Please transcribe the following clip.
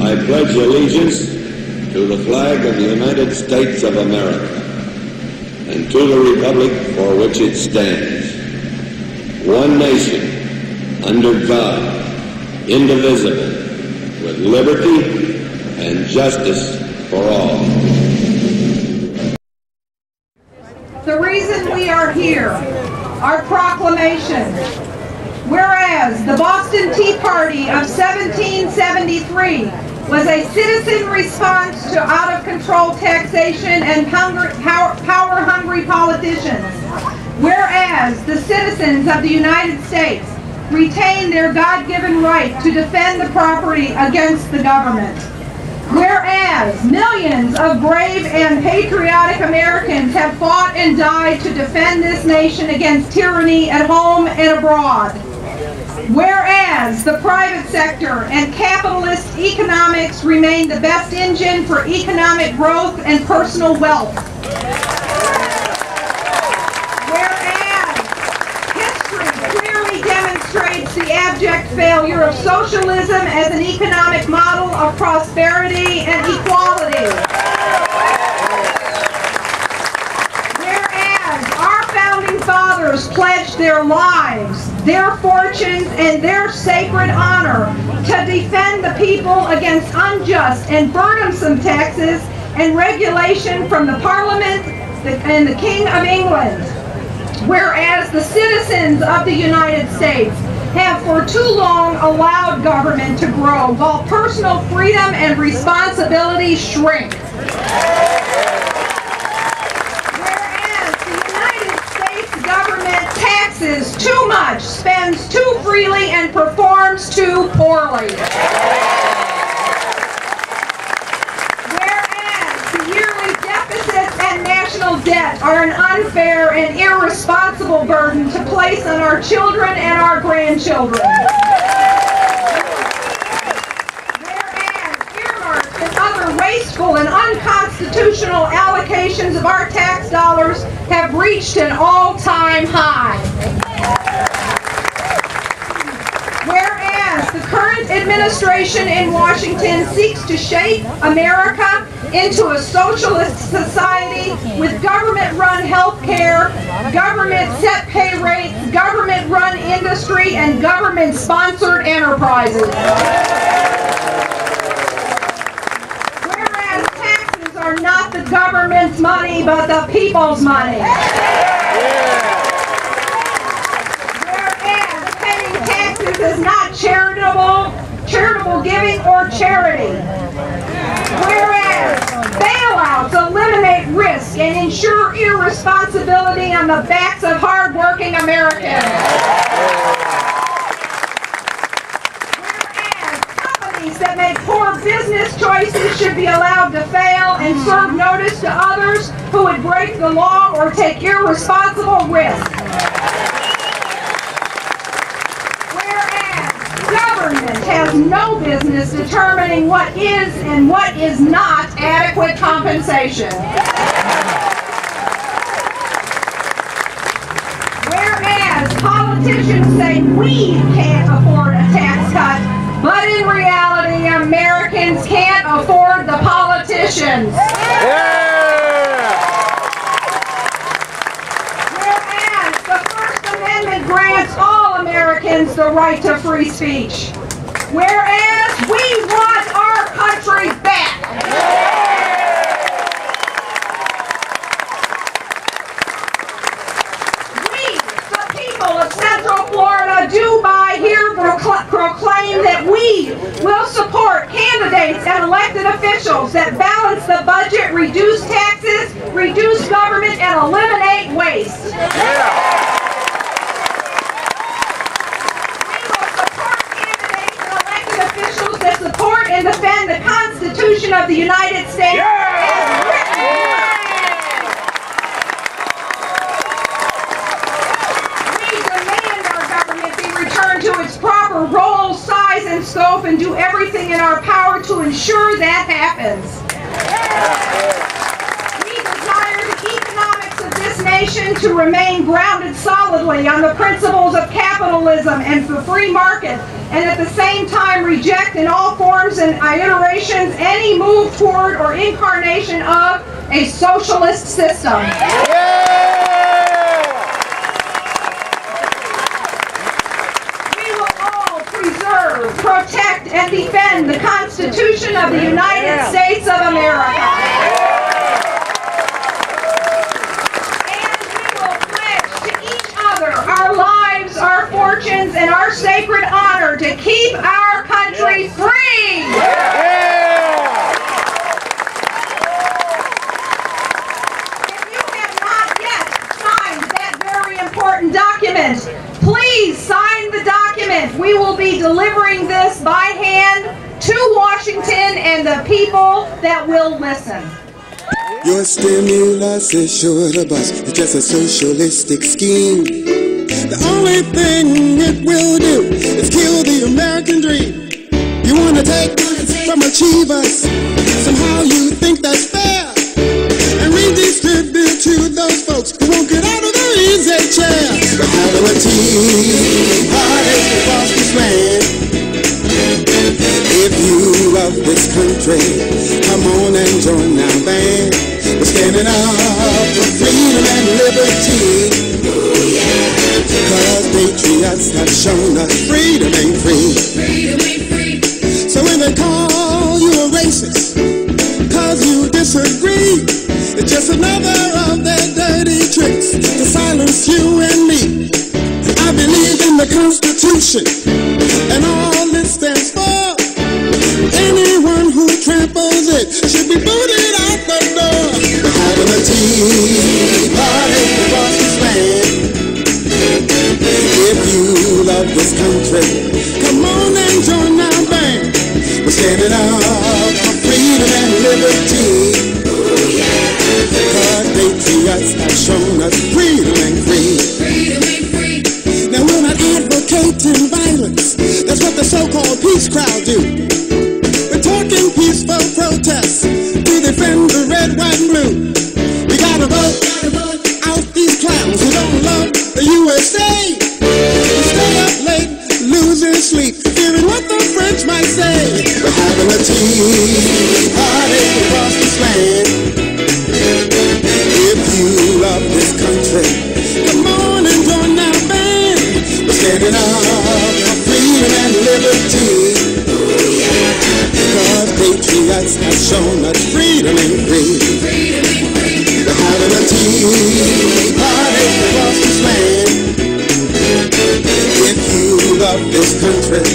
I pledge allegiance to the flag of the United States of America and to the republic for which it stands, one nation, under God, indivisible, with liberty and justice for all. The reason we are here, our proclamation. Whereas the Boston Tea Party of 1773 was a citizen response to out-of-control taxation and power-hungry politicians. Whereas the citizens of the United States retain their God-given right to defend the property against the government. Whereas millions of brave and patriotic Americans have fought and died to defend this nation against tyranny at home and abroad. Whereas the private sector and capitalist economics remain the best engine for economic growth and personal wealth. Whereas history clearly demonstrates the abject failure of socialism as an economic model of prosperity and equality. Whereas our founding fathers pledged their lives, their fortunes, and their sacred honor to defend the people against unjust and burdensome taxes and regulation from the Parliament and the King of England. Whereas the citizens of the United States have for too long allowed government to grow while personal freedom and responsibility shrink. Whereas the United States government taxes too much, spends too freely, and performs too poorly. Debt are an unfair and irresponsible burden to place on our children and our grandchildren. Whereas earmarks and other wasteful and unconstitutional allocations of our tax dollars have reached an all-time high. Whereas the current administration in Washington seeks to shape America into a socialist society with government-run health care, government-set pay rates, government-run industry, and government-sponsored enterprises. Whereas taxes are not the government's money, but the people's money. Whereas paying taxes is not charitable giving or charity. Whereas bailouts eliminate risk and ensure irresponsibility on the backs of hard-working Americans. Whereas companies that make poor business choices should be allowed to fail and serve notice to others who would break the law or take irresponsible risks. Government has no business determining what is and what is not adequate compensation. Whereas politicians say we can't afford a tax cut, but in reality Americans can't afford the politicians. Whereas the First Amendment grants all Americans the right to free speech. Whereas we want our country back. We, the people of Central Florida, do by here proclaim that we will support candidates and elected officials that balance the budget, reduce taxes, reduce government, and eliminate waste. Support and defend the Constitution of the United States as written. We demand our government be returned to its proper role, size, and scope, and do everything in our power to ensure that happens. We desire the economics of this nation to remain grounded solidly on the principles of capitalism and the free market, and at the same time reject in all forms and iterations any move toward or incarnation of a socialist system. We will all preserve, protect, and defend the Constitution of the United States of America. Our lives, our fortunes, and our sacred honor to keep our country free. If you have not yet signed that very important document, please sign the document. We will be delivering this by hand to Washington and the people that will listen. Your stimulus is sure to bust. It's just a socialistic scheme. The only thing it will do is kill the American dream. You want to take from achievers, somehow you think that's fair, and redistribute to those folks who won't get out of their easy chair. We're having a tea party across this land. If you love this country, come on and join our band. We're standing up for freedom and liberty. Oh yeah. Cause patriots have shown us freedom ain't free. Freedom ain't free. So when they call you a racist, cause you disagree, it's just another of their dirty tricks to silence you and me. I believe in the Constitution and all it stands for. Anyone who tramples it should be booted out the door. We're having a tea party across this land. If you love this country, come on and join our band. We're standing up for freedom and liberty. Oh yeah. Cause patriots have shown us freedom ain't free. Freedom ain't free. Now we're not advocating violence. That's what the so-called peace crowd do. We're talking peaceful protests to defend the red, white, and blue. We gotta vote out these clowns who don't love the USA. We stay up late, losing sleep, fearing what the French might say. We're having a tea party across this land. If you love this country, come on and join our band. We're standing up for freedom and liberty. Cause patriots have shown us freedom ain't free. Freedom ain't free. We're having a tea party across this land. If you love this country,